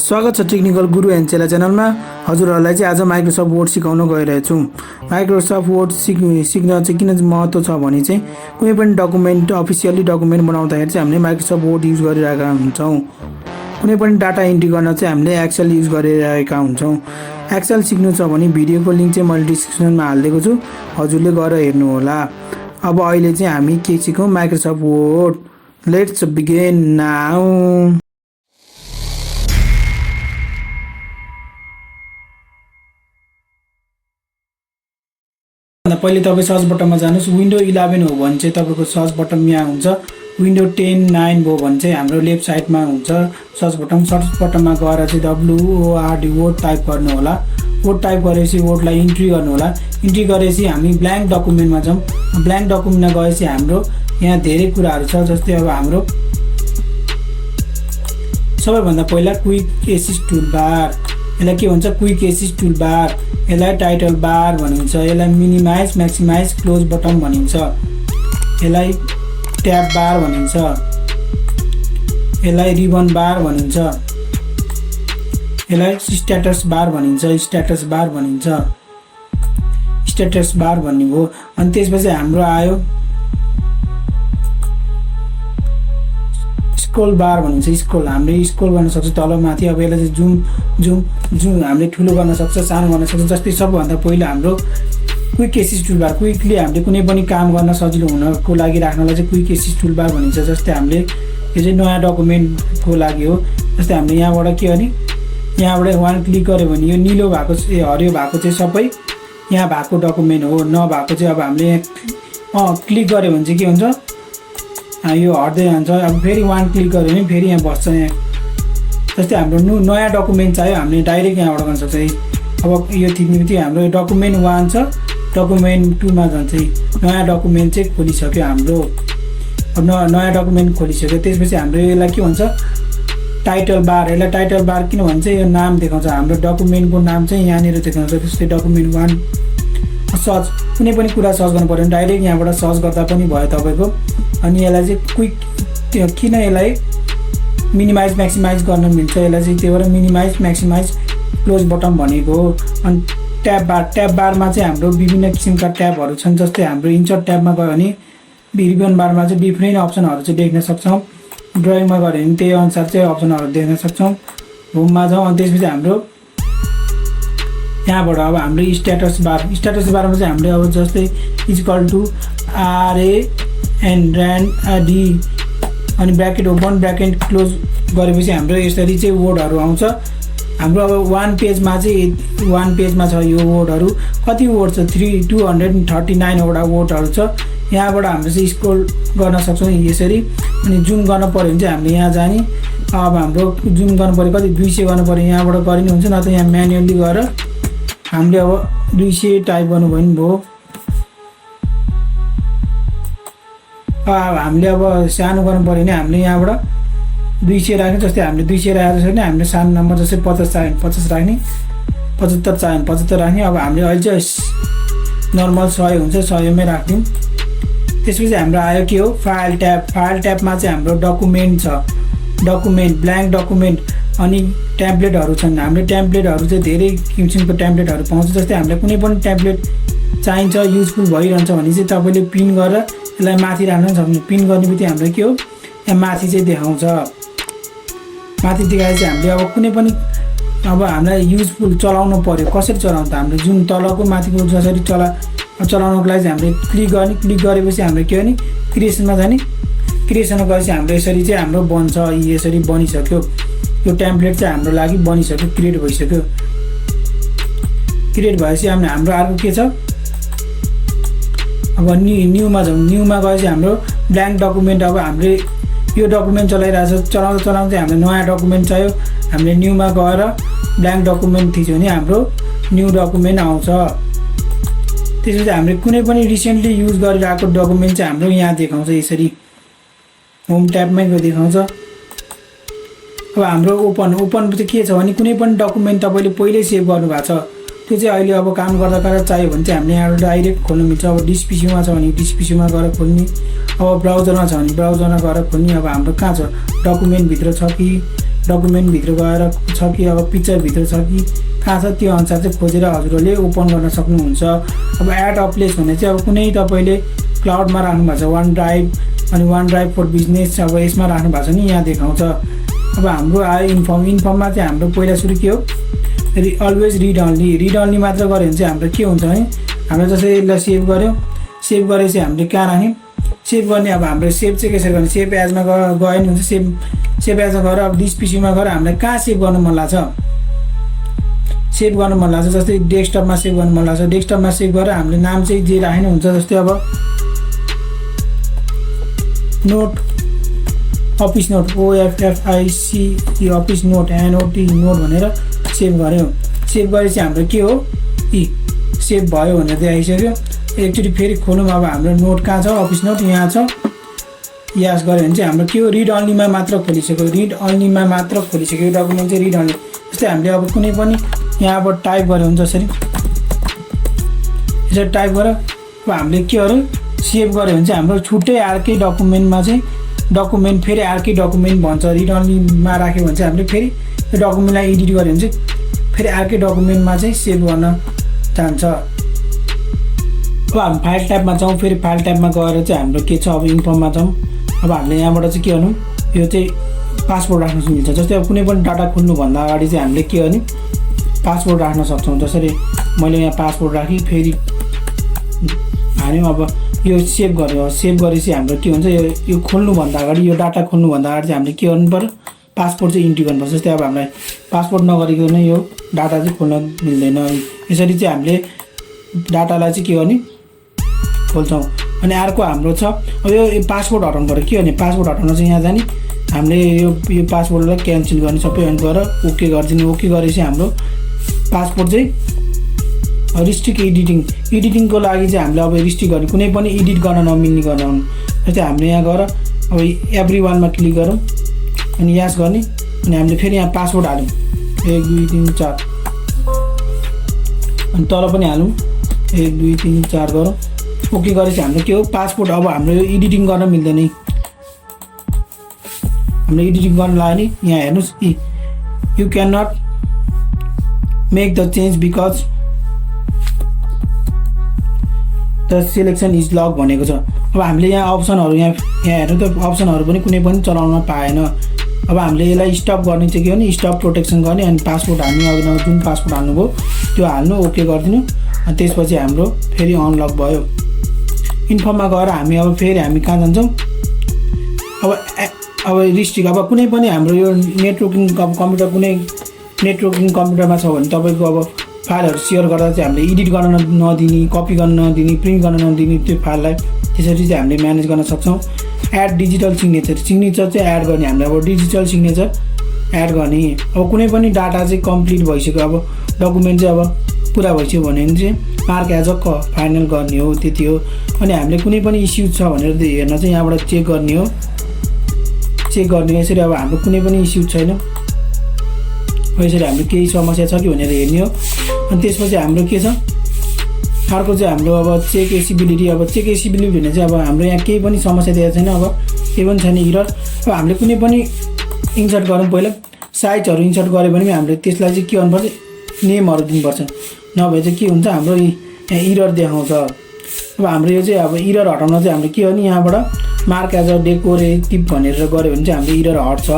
स्वागत छ technical Guru and चेला च्यानलमा। हजुरहरूलाई चाहिँ आज माइक्रोसफ्ट वर्ड सिकाउन गइरहेछु। माइक्रोसफ्ट वर्ड सिक्न चाहिँ किन महत्त्व छ भने चाहिँ कुनै पनि डकुमेन्ट अफिसियली डकुमेन्ट बनाउँदाखेरि चाहिँ हामीले माइक्रोसफ्ट वर्ड युज गरिरहेका हुन्छौँ। कुनै पनि डाटा इन्ट्री गर्न चाहिँ हामीले एक्सेल युज गरिरहेका हुन्छौँ। एक्सेल सिक्नु छ भने भिडियोको लिङ्क चाहिँ मैले डिस्क्रिप्सनमा हालिदिएको छु, हजुरले गएर हेर्नुहोला। अब अहिले चाहिँ हामी के सिकौँ, Microsoft Word. Let's begin now. पहिले तपाईँ सर्च बटनमा जानुहोस्। विन्डो 11 हो भने चाहिँ तपाईँको सर्च बटन यहाँ हुन्छ। विन्डो 10 9 भयो भने चाहिँ हाम्रो लेफ्ट साइडमा हुन्छ सर्च बटन। सर्च बटनमा गएर चाहिँ WORD वर्ड टाइप गर्नु होला। वर्ड टाइप गरेपछि वर्डलाई इन्ट्री गर्नु होला। इन्ट्री गरेपछि हामी ब्ल्याङ्क डकुमेन्टमा जाउँ। ब्ल्याङ्क डकुमेन्टमा गएपछि हाम्रो यहाँ धेरै कुराहरू छ। जस्तै अब हाम्रो सबैभन्दा पहिला क्विक एसिस टुलबार, यसलाई के भन्छ, क्विक एसिस टुलबार। यसलाई टाइटल बार भनिन्छ। यसलाई मिनिमाइज म्याक्सिमाइज क्लोज बटन भनिन्छ। यसलाई ट्याब बार भनिन्छ। यसलाई रिबन बार भनिन्छ। यसलाई स्ट्याटस बार भनिन्छ। स्ट्याटस बार भनिन्छ। स्ट्याटस बार भन्ने हो। अनि त्यसपछि हाम्रो आयो स्क्रोल बार भनिन्छ। स्क्रोल हामीले स्क्रोल गर्न सक्छ तल माथि। अब यसलाई चाहिँ जुम हामीले ठुलो गर्न सक्छ, सानो गर्न सक्छ। जस्तै सबभन्दा पहिला हाम्रो क्विक एसिस टुलबार। क्विकली हामीले कुनै पनि काम गर्न सजिलो हुनको लागि राख्नलाई चाहिँ क्विक एसिस टुलबार भनिन्छ। जस्तै हामीले यो चाहिँ नयाँ डकुमेन्टको लागि हो। जस्तै हामीले यहाँबाट के भने यहाँबाट वान क्लिक गऱ्यो भने यो निलो भएको हरियो भएको चाहिँ सबै यहाँ भएको डकुमेन्ट हो। नभएको चाहिँ अब हामीले क्लिक गऱ्यो भने चाहिँ के हुन्छ, यो हट्दै जान्छ। अब फेरि वान क्लिक गऱ्यो भने फेरि यहाँ बस्छ। यहाँ जस्तै हाम्रो नयाँ डकुमेन्ट चाहियो, हामीले डाइरेक्ट यहाँबाट गर्न सक्छ। अब यो थिच्नेबित्तिकै हाम्रो डकुमेन्ट 1 छ, डकुमेन्ट 2 मा जान्छ। नयाँ डकुमेन्ट चाहिँ खोलिसक्यो हाम्रो। अब नयाँ डकुमेन्ट खोलिसक्यो। त्यसपछि हाम्रो यसलाई के भन्छ, टाइटल बार। यसलाई टाइटल बार किन भन्छ, यो नाम देखाउँछ। हाम्रो डकुमेन्टको नाम चाहिँ यहाँनिर देखाउँछ। त्यस्तै डकुमेन्ट 1 सर्च, कुनै पनि कुरा सर्च गर्नु पऱ्यो भने डाइरेक्ट यहाँबाट सर्च गर्दा पनि भयो तपाईँको। अनि यसलाई चाहिँ क्विक किन यसलाई मिनिमाइज म्याक्सिमाइज गर्न मिल्छ, यसलाई चाहिँ त्यही भएर मिनिमाइज म्याक्सिमाइज क्लोज बटन भनेको हो। अनि ट्याब बार, ट्याब बारमा चाहिँ हाम्रो विभिन्न किसिमका ट्याबहरू छन्। जस्तै हाम्रो इन्सर्ट ट्याबमा गयो भने रिबन बारमा चाहिँ डिफ्रेन्ट अप्सनहरू चाहिँ देख्न सक्छौँ। ड्रइङमा गऱ्यो भने त्यही अनुसार चाहिँ अप्सनहरू देख्न सक्छौँ। होममा जाउँ। अनि त्यसपछि हाम्रो यहाँबाट अब हाम्रो स्ट्याटस बार। स्ट्याटस बारमा चाहिँ हामीले अब जस्तै इक्वल टु RAND अनि ब्र्याकेट ओपन ब्र्याकेट क्लोज गरेपछि हाम्रो यसरी चाहिँ वर्डहरू आउँछ। हाम्रो अब वान पेजमा छ यो वर्डहरू। कति वर्ड छ, 239वटा वर्डहरू छ। यहाँबाट हामीले चाहिँ स्क्रोल गर्न सक्छौँ यसरी। अनि जुम गर्न पऱ्यो भने चाहिँ हामीले यहाँ जाने। अब हाम्रो जुम गर्नु पऱ्यो, कति 200 गर्नु पऱ्यो, यहाँबाट गरिने हुन्छ। न त यहाँ म्यानुअली गएर हामीले अब 200 टाइप गर्नुभयो भने भयो। हामीले अब सानो गर्नु पऱ्यो भने हामीले यहाँबाट 200 राख्ने। जस्तै हामीले 200 राखेको छ भने हामीले सानो नम्बर जस्तै 50 चाहियो 50 राख्ने, 75 चाहियो 75 राख्ने। अब हामीले अहिले चाहिँ नर्मल 100 हुन्छ, 100मै राख्दिउँ। त्यसपछि हाम्रो आयो के हो, फाइल ट्याब। फाइल ट्याबमा चाहिँ हाम्रो डकुमेन्ट छ, डकुमेन्ट ब्ल्याङ्क डकुमेन्ट अनि ट्याम्प्लेटहरू छन्। हामीले ट्याम्प्लेटहरू चाहिँ धेरै किसिमको ट्याम्प्लेटहरू पाउँछ। जस्तै हामीलाई कुनै पनि ट्याम्प्लेट चाहिन्छ, युजफुल भइरहन्छ भने चाहिँ तपाईँले पिन गरेर यसलाई माथि राख्न सक्नु। पिन गर्ने बित्तिकै हाम्रो के हो, यहाँ माथि चाहिँ देखाउँछ। माथि देखाए चाहिँ हामीले अब कुनै पनि अब हामीलाई युजफुल चलाउनु पऱ्यो, कसरी चलाउनु त, हामीले जुन तलको माथिको जसरी चलाउनुको लागि चाहिँ हामीले क्लिक गर्ने। क्लिक गरेपछि हाम्रो के हो भने क्रिएसनमा जाने। क्रिएसनमा गएपछि हाम्रो यसरी चाहिँ हाम्रो बन्छ। यसरी बनिसक्यो, यो टेम्प्लेट चाहिँ हाम्रो लागि बनिसक्यो, क्रिएट भइसक्यो। क्रिएट भएपछि हाम्रो अर्को के छ, अब न्यूमा जाउँ। न्यूमा गएपछि हाम्रो ब्ल्याङ्क डकुमेन्ट। अब हामीले यो डकुमेन्ट चलाइरहेको छ, चलाउँदा हामीले नयाँ डकुमेन्ट चाहियो। हामीले न्यूमा गएर ब्ल्याङ्क डकुमेन्ट थिच्यो भने हाम्रो न्यू डकुमेन्ट आउँछ। त्यसपछि हामीले कुनै पनि रिसेन्टली युज गरिरहेको डकुमेन्ट चाहिँ हाम्रो यहाँ देखाउँछ। यसरी होम ट्याबमै देखाउँछ। अब हाम्रो ओपन चाहिँ के छ भने कुनै पनि डकुमेन्ट तपाईँले पहिल्यै सेभ गर्नुभएको छ, त्यो चाहिँ अहिले अब काम गर्दा चाहियो भने चाहिँ हामीले यहाँबाट डाइरेक्ट खोल्नु मिल्छ। अब डिस्पिसीमा छ भने डिस्पिसीमा गएर खोल्ने। अब ब्राउजरमा छ भने ब्राउजरमा गएर खोल्ने। अब हाम्रो कहाँ छ, डकुमेन्टभित्र छ कि डकुमेन्टभित्र गएर छ कि अब पिक्चरभित्र छ कि कहाँ छ त्यो अनुसार चाहिँ खोजेर हजुरहरूले ओपन गर्न सक्नुहुन्छ। अब एड अ प्लेस भने चाहिँ अब कुनै तपाईँले क्लाउडमा राख्नु भएको छ वान ड्राइभ अनि वान ड्राइभ फर बिजनेस अब यसमा राख्नु भएको छ नि यहाँ देखाउँछ। अब हाम्रो आयो इन्फर्ममा चाहिँ हाम्रो पहिला सुरु के हो अलवेज रिड अन्ली मात्र गऱ्यो भने चाहिँ हाम्रो के हुन्छ भने हाम्रो जस्तै यसलाई सेभ गऱ्यो सेभ गरेपछि हामीले कहाँ राख्यौँ सेभ गर्ने अब हाम्रो सेभ चाहिँ कसरी गर्ने सेभ एजमा गयो नि हुन्छ सेभ एजमा गएर अब डिस पिसीमा गएर हामीलाई कहाँ सेभ गर्नु मन लाग्छ सेभ गर्नु मन लाग्छ जस्तै डेस्कटपमा सेभ गर्नु मन लाग्छ डेस्कटपमा सेभ गरेर हामीले नाम चाहिँ जे राख्नु हुन्छ जस्तै अब note office note OFFIC office note NOT note भनेर सेभ गऱ्यो सेभ गरेपछि हाम्रो के हो सेभ भयो भनेर देखाइसक्यो। एकचोटि फेरि खोलौँ अब हाम्रो नोट कहाँ छ अफिस नोट यहाँ छ यास गऱ्यो भने चाहिँ हाम्रो के हो रिड अन्लीमा मात्र खोलिसक्यो डकुमेन्ट चाहिँ रिड अन्ली। जस्तै हामीले अब कुनै पनि यहाँबाट टाइप गऱ्यो हुन्छ यसरी टाइप गरेर अब हामीले केहरू सेभ गऱ्यो भने चाहिँ हाम्रो छुट्टै अर्कै डकुमेन्टमा चाहिँ डकुमेन्ट फेरि अर्कै डकुमेन्ट भन्छ रिड अन्लीमा राख्यो भने चाहिँ हामीले फेरि त्यो डकुमेन्टलाई एडिट गऱ्यो भने चाहिँ फेरि अर्कै डकुमेन्टमा चाहिँ सेभ गर्न जान्छ। अब हामी फाइल टाइपमा जाउँ फेरि फाइल टाइपमा गएर चाहिँ हाम्रो के छ अब इन्फर्ममा जाउँ। अब हामीले यहाँबाट चाहिँ के गर्नु यो चाहिँ पासवर्ड राख्न मिल्छ जस्तै अब कुनै पनि डाटा खोल्नुभन्दा अगाडि चाहिँ हामीले के गर्ने पासवर्ड राख्न सक्छौँ। जसरी मैले यहाँ पासवर्ड राखेँ फेरि हाल्यौँ अब यो सेभ गऱ्यो सेभ गरेपछि हाम्रो के हुन्छ यो खोल्नुभन्दा अगाडि यो डाटा खोल्नुभन्दा अगाडि चाहिँ हामीले के गर्नु पर्यो पासपोर्ट चाहिँ इन्ट्री गर्नुपर्छ। जस्तै अब हामीलाई पासपोर्ट नगरिकन यो डाटा चाहिँ खोल्न मिल्दैन यसरी चाहिँ हामीले डाटालाई चाहिँ के गर्ने खोल्छौँ। अनि अर्को हाम्रो छ अब यो पासपोर्ट हटाउनु पर्यो के भने पासपोर्ट हटाउन चाहिँ यहाँ जाने हामीले यो पासपोर्टलाई क्यान्सल गर्ने सबै अनि गएर ओके गरिदिने ओके गरेपछि हाम्रो पासपोर्ट चाहिँ रिस्ट्रिक्ट एडिटिङको लागि चाहिँ हामीले अब रिस्ट्रिक्ट गर्ने कुनै पनि एडिट गर्न नमिल्ने गर्न जस्तै हामीले यहाँ गएर अब एभ्री वानमा क्लिक गरौँ अनि यास गर्ने अनि हामीले फेरि यहाँ पासवर्ड हाल्यौँ 1 2 3 4 अनि तल पनि हालौँ 1 2 3 4 गरौँ ओके गरेपछि हाम्रो के हो पासपोर्ट अब हाम्रो यो एडिटिङ गर्न मिल्दैन हामीले एडिटिङ गर्न लाग्यो नि यहाँ हेर्नुहोस् you can not make the change because the selection is lock भनेको छ। अब हामीले यहाँ अप्सनहरू यहाँ हेर्नु त अप्सनहरू पनि कुनै पनि चलाउन पाएन। अब हामीले यसलाई स्टप गर्ने चाहिँ के हो नि स्टप प्रोटेक्सन गर्ने अनि पासपोर्ट हाल्ने अघि जुन पासपोर्ट हाल्नुभयो त्यो हाल्नु ओके गरिदिनु अनि त्यसपछि हाम्रो फेरि अनलक भयो। इन्फर्ममा गएर हामी अब फेरि हामी कहाँ जान्छौँ अब रिस्ट्रिक्ट अब कुनै पनि हाम्रो यो नेटवर्किङ कम्प्युटर कुनै नेटवर्किङ कम्प्युटरमा छ भने तपाईँको अब फाइलहरू सेयर गर्दा चाहिँ हामीले एडिट गर्न नदिने कपी गर्न नदिने प्रिन्ट गर्न नदिने त्यो फाइललाई त्यसरी चाहिँ हामीले म्यानेज गर्न सक्छौँ। एड डिजिटल सिग्नेचर चाहिँ एड गर्ने हामीले अब डिजिटल सिग्नेचर एड गर्ने अब कुनै पनि डाटा चाहिँ कम्प्लिट भइसक्यो अब डकुमेन्ट चाहिँ अब पुरा भइसक्यो भने चाहिँ मार्क एज अ फाइनल गर्ने हो त्यति हो। अनि हामीले कुनै पनि इस्यु छ भनेर हेर्न चाहिँ यहाँबाट चेक गर्ने हो यसरी अब हाम्रो कुनै पनि इस्यु छैन यसरी हाम्रो केही समस्या छ कि भनेर हेर्ने हो। अनि त्यसपछि हाम्रो के छ अर्को चाहिँ हाम्रो अब चेक एसिबिलिटी अब चेक एसिबिलिटी भने चाहिँ अब हाम्रो यहाँ केही पनि समस्या दिएको छैन अब केही पनि छैन इरर। अब हामीले कुनै पनि इन्सर्ट गरौँ पहिला साइजहरू इन्सर्ट गऱ्यो भने हामीले त्यसलाई चाहिँ के गर्नुपर्छ नेमहरू दिनुपर्छ नभए चाहिँ के हुन्छ हाम्रो यहाँ इरर देखाउँछ। अब हाम्रो यो चाहिँ अब इरर हटाउन चाहिँ हामीले के हो नि यहाँबाट मार्क एज अ डेकोरेटिभ भनेर गऱ्यो भने चाहिँ हाम्रो इरर हट्छ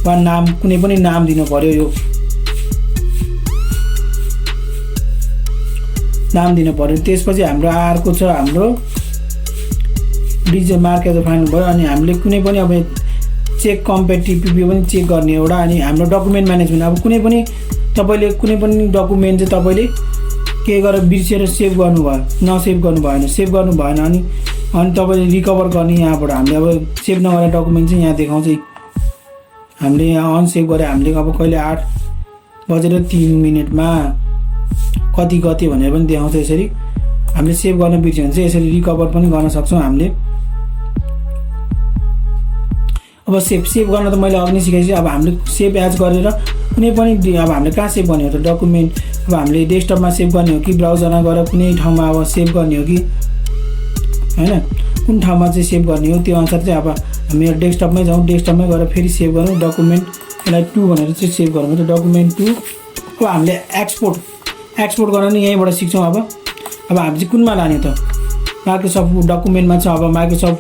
वा नाम कुनै पनि नाम दिनु पर्यो यो नाम दिनु पर्यो। त्यसपछि हाम्रो अर्को छ हाम्रो digital mark as a final भयो अनि हामीले कुनै पनि अब चेक कम्पेटिभ पनि चेक गर्ने एउटा अनि हाम्रो डकुमेन्ट म्यानेजमेन्ट अब कुनै पनि तपाईँले कुनै पनि डकुमेन्ट चाहिँ तपाईँले के गरेर बिर्सेर सेभ गर्नुभयो नसेभ गर्नु भएन सेभ गर्नु भएन अनि तपाईँले रिकभर गर्ने यहाँबाट हामीले अब सेभ नगरेर डकुमेन्ट चाहिँ यहाँ देखाउँछ हामीले यहाँ अनसेभ गरे हामीले अब कहिले 8:03 कति भनेर पनि देखाउँछ। यसरी हामीले सेभ गर्न बिर्स्यो भने चाहिँ यसरी रिकभर पनि गर्न सक्छौँ हामीले। अब सेभ गर्न त मैले अघि नै सिकाइछु। अब हामीले सेभ एज गरेर कुनै पनि अब हामीले कहाँ सेभ गर्ने हो त डकुमेन्ट अब हामीले डेस्कटपमा सेभ गर्ने हो कि ब्राउजरमा गएर कुनै ठाउँमा अब सेभ गर्ने हो कि हैन कुन ठाउँमा चाहिँ सेभ गर्ने हो त्यो अनुसार चाहिँ अब हामी डेस्कटपमै जाउँ डेस्कटपमै गएर फेरि सेभ गरौँ डकुमेन्ट यसलाई 2 भनेर चाहिँ सेभ गरौँ त डकुमेन्ट 2। अब हामीले एक्सपोर्ट गर्न नि यहीँबाट सिक्छौँ। अब हामी चाहिँ कुनमा लाने त माइक्रोसफ्ट डकुमेन्टमा छ, अब माइक्रोसफ्ट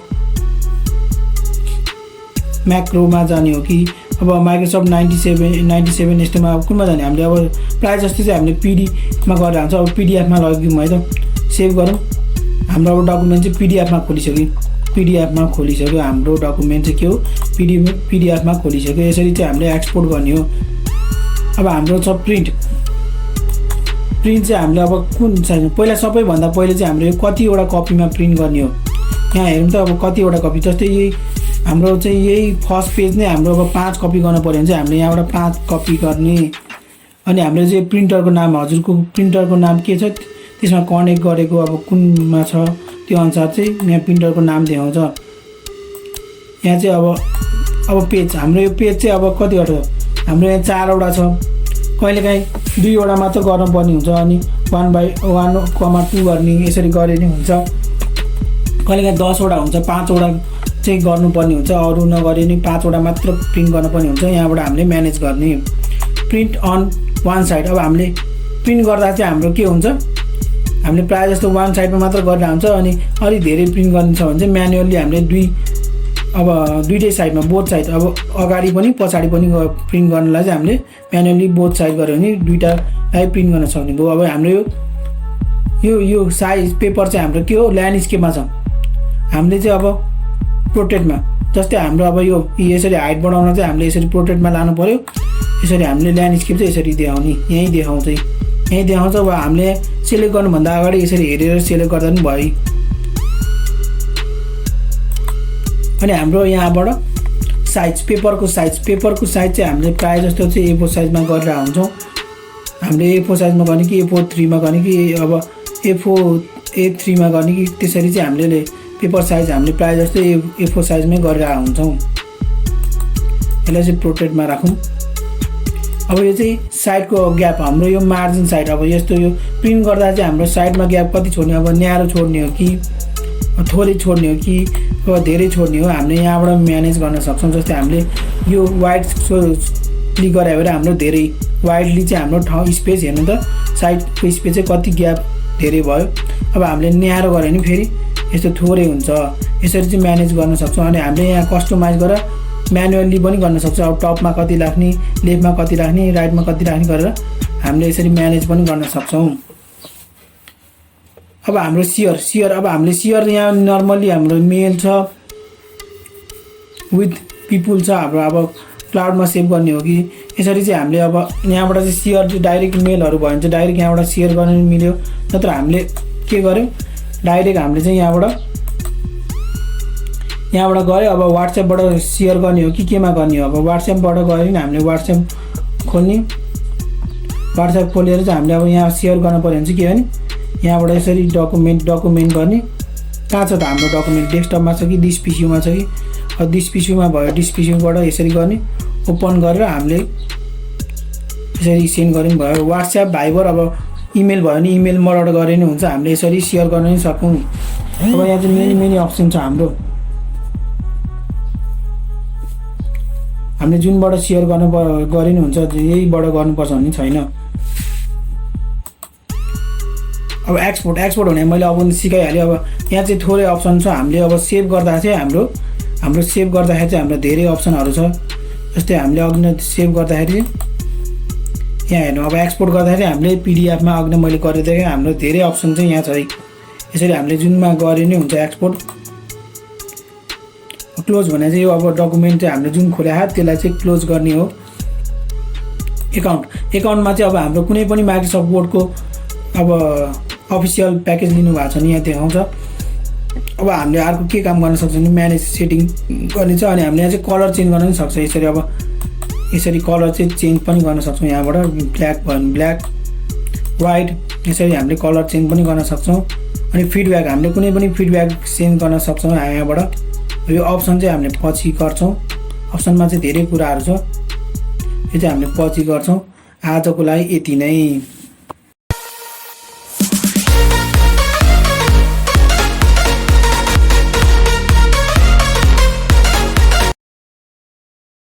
म्याक्रोमा जाने हो कि अब माइक्रोसफ्ट 97 यस्तोमा अब कुनमा जाने। हामीले अब प्रायः जस्तो चाहिँ हामीले पीडीमा गरेर हुन्छ। अब पीडीएफमा लग्यौँ है त, सेभ गरौँ। हाम्रो अब डकुमेन्ट चाहिँ पीडीएफमा खोलिसक्यो। हाम्रो डकुमेन्ट चाहिँ के हो पीडीएफमा खोलिसक्यो। यसरी चाहिँ हामीले एक्सपोर्ट गर्ने हो। अब हाम्रो छ प्रिन्ट चाहिँ हामीले अब कुन साइजमा पहिला सबैभन्दा पहिले चाहिँ हामीले कतिवटा कपीमा प्रिन्ट गर्ने हो। यहाँ हेरौँ त अब कतिवटा कपी, जस्तै यही हाम्रो चाहिँ यही फर्स्ट पेज नै हाम्रो अब 5 कपी गर्नु पऱ्यो भने चाहिँ हामीले यहाँबाट 5 कपी गर्ने। अनि हामीले चाहिँ प्रिन्टरको नाम, हजुरको प्रिन्टरको नाम के छ त्यसमा कनेक्ट गरेको अब कुनमा छ त्यो अनुसार चाहिँ यहाँ प्रिन्टरको नाम देखाउँछ। यहाँ चाहिँ अब पेज, हाम्रो यो पेज चाहिँ अब कतिवटा हाम्रो यहाँ 4वटा छ। कहिलेकाहीँ 2वटा मात्र गर्नुपर्ने हुन्छ, अनि 1/1,2 गर्ने यसरी गरे नि हुन्छ। कहिलेकाहीँ 10वटा हुन्छ, 5वटा चाहिँ गर्नुपर्ने हुन्छ, अरू नगरे नि 5वटा मात्र प्रिन्ट गर्नुपर्ने हुन्छ। यहाँबाट हामीले म्यानेज गर्ने। प्रिन्ट अन 1 साइड, अब हामीले प्रिन्ट गर्दा चाहिँ हाम्रो के हुन्छ, हामीले प्रायः जस्तो 1 साइडमा मात्र गरेर हुन्छ। अनि अलि धेरै प्रिन्ट गर्नु छ भने चाहिँ म्यानुअली हामीले दुईटै साइडमा बोथ साइड, अब अगाडि पनि पछाडि पनि प्रिन्ट गर्नलाई चाहिँ हामीले म्यानुअली बोथ साइड गऱ्यो भने दुईटालाई प्रिन्ट गर्न सक्ने भयो। अब हाम्रो यो साइज पेपर चाहिँ हाम्रो के हो ल्यान्डस्केपमा छ। हामीले चाहिँ अब प्रोटेक्टमा, जस्तै हाम्रो अब यो यसरी हाइट बढाउन चाहिँ हामीले यसरी प्रोटेक्टमा लानु पऱ्यो। यसरी हामीले ल्यान्डस्केप चाहिँ यसरी देखाउने, यहीँ देखाउँछ। अब हामीले सेलेक्ट गर्नुभन्दा अगाडि यसरी हेरेर सेलेक्ट गर्दा पनि भयो। अनि हाम्रो यहाँबाट साइज पेपरको साइज चाहिँ हामीले प्रायः जस्तो चाहिँ A4 साइजमा गरेर हुन्छौँ। हामीले A4 साइजमा गर्ने कि A4 3मा गर्ने कि अब A4 A3मा गर्ने कि त्यसरी चाहिँ हामीले पेपर साइज हामीले प्रायः जस्तो A4 साइजमै गरेर हुन्छौँ। यसलाई चाहिँ प्रोटेक्टमा राखौँ। अब यो चाहिँ साइडको ग्याप, हाम्रो यो मार्जिन साइड, अब यस्तो यो प्रिन्ट गर्दा चाहिँ हाम्रो साइडमा ग्याप कति छोड्ने, अब न्यारो छोड्ने हो कि थोरै छोड्ने हो कि अब धेरै छोड्ने हो, हामीले यहाँबाट म्यानेज गर्न सक्छौँ। जस्तै हामीले यो वाइड क्लिक गरे भएर हाम्रो धेरै वाइडली चाहिँ हाम्रो ठाउँ स्पेस हेर्नु त साइडको स्पेस चाहिँ कति ग्याप धेरै भयो। अब हामीले न्यारो गऱ्यो भने फेरि यस्तो थोरै हुन्छ। यसरी चाहिँ म्यानेज गर्न सक्छौँ। अनि हामीले यहाँ कस्टमाइज गरेर म्यानुअली पनि गर्न सक्छौँ। अब टपमा कति राख्ने, लेफ्टमा कति राख्ने, राइटमा कति राख्ने गरेर हामीले यसरी म्यानेज पनि गर्न सक्छौँ। अब हाम्रो सियर, अब हामीले सियर यहाँ नर्मली हाम्रो मेल छ विथ पिपुल छ, हाम्रो अब क्लाउडमा सेभ गर्ने हो कि यसरी चाहिँ हामीले अब यहाँबाट चाहिँ सियर चाहिँ डाइरेक्ट मेलहरू भयो भने चाहिँ डाइरेक्ट यहाँबाट सेयर गर्न मिल्यो। नत्र हामीले के गर्यौँ डाइरेक्ट हामीले चाहिँ यहाँबाट गऱ्यो। अब वाट्सएपबाट सेयर गर्ने हो कि केमा गर्ने हो, अब वाट्सएपबाट गऱ्यो भने हामीले वाट्सएप खोल्ने, वाट्सएप खोलेर चाहिँ हामीले अब यहाँ सेयर गर्न पऱ्यो भने चाहिँ के भने यहाँबाट यसरी डकुमेन्ट गर्ने। कहाँ छ त हाम्रो डकुमेन्ट, डेस्कटपमा छ कि डिस पिसीमा छ कि, अब डिस पिसीमा भयो डिस पिसीबाट यसरी गर्ने, ओपन गरेर हामीले यसरी सेन्ड गऱ्यो भने भयो। वाट्सएप भाइबर अब इमेल भयो भने इमेल मबाट गरे नि हुन्छ। हामीले यसरी सेयर गर्न नि सकौँ। अब यहाँ चाहिँ मेनी अप्सन छ हाम्रो, हामीले जुनबाट सेयर गरे नि हुन्छ, यहीबाट गर्नुपर्छ भन्ने छैन। अब एक्सपोर्ट हुने मैले अब सिकाइहालेँ। अब यहाँ चाहिँ थोरै अप्सन छ। हामीले अब सेभ गर्दा चाहिँ हाम्रो सेभ गर्दाखेरि चाहिँ हाम्रो धेरै अप्सनहरू छ। जस्तै हामीले अघि सेभ गर्दाखेरि यहाँ हेर्नु, अब एक्सपोर्ट गर्दाखेरि हामीले पीडीएफमा अघि मैले गरेर देखेँ हाम्रो धेरै अप्सन चाहिँ यहाँ छ। यसरी हामीले जुनमा गरे नै हुन्छ एक्सपोर्ट। क्लोज भने चाहिँ यो अब डकुमेन्ट चाहिँ हामीले जुन खोलेको त्यसलाई चाहिँ क्लोज गर्ने हो। एकाउन्टमा चाहिँ अब हाम्रो कुनै पनि माइक्रोसफ्ट वर्डको अब अफिसियल प्याकेज लिनु भएको छ नि यहाँ देखाउँछ। अब हामीले अर्को के काम गर्न सक्छौँ भने म्यानेज सेटिङ गर्ने छ। अनि हामीले यहाँ चाहिँ कलर चेन्ज गर्न पनि सक्छ। यसरी अब यसरी कलर चाहिँ चेन्ज पनि गर्न सक्छौँ। यहाँबाट ब्ल्याक भयो भने ब्ल्याक, वाइट, यसरी हामीले कलर चेन्ज पनि गर्न सक्छौँ। अनि फिडब्याक, हामीले कुनै पनि फिडब्याक सेन्ड गर्न सक्छौँ यहाँबाट। यो अप्सन चाहिँ हामीले पछि गर्छौँ। अप्सनमा चाहिँ धेरै कुराहरू छ, यो चाहिँ हामीले पछि गर्छौँ। आजको लागि यति नै।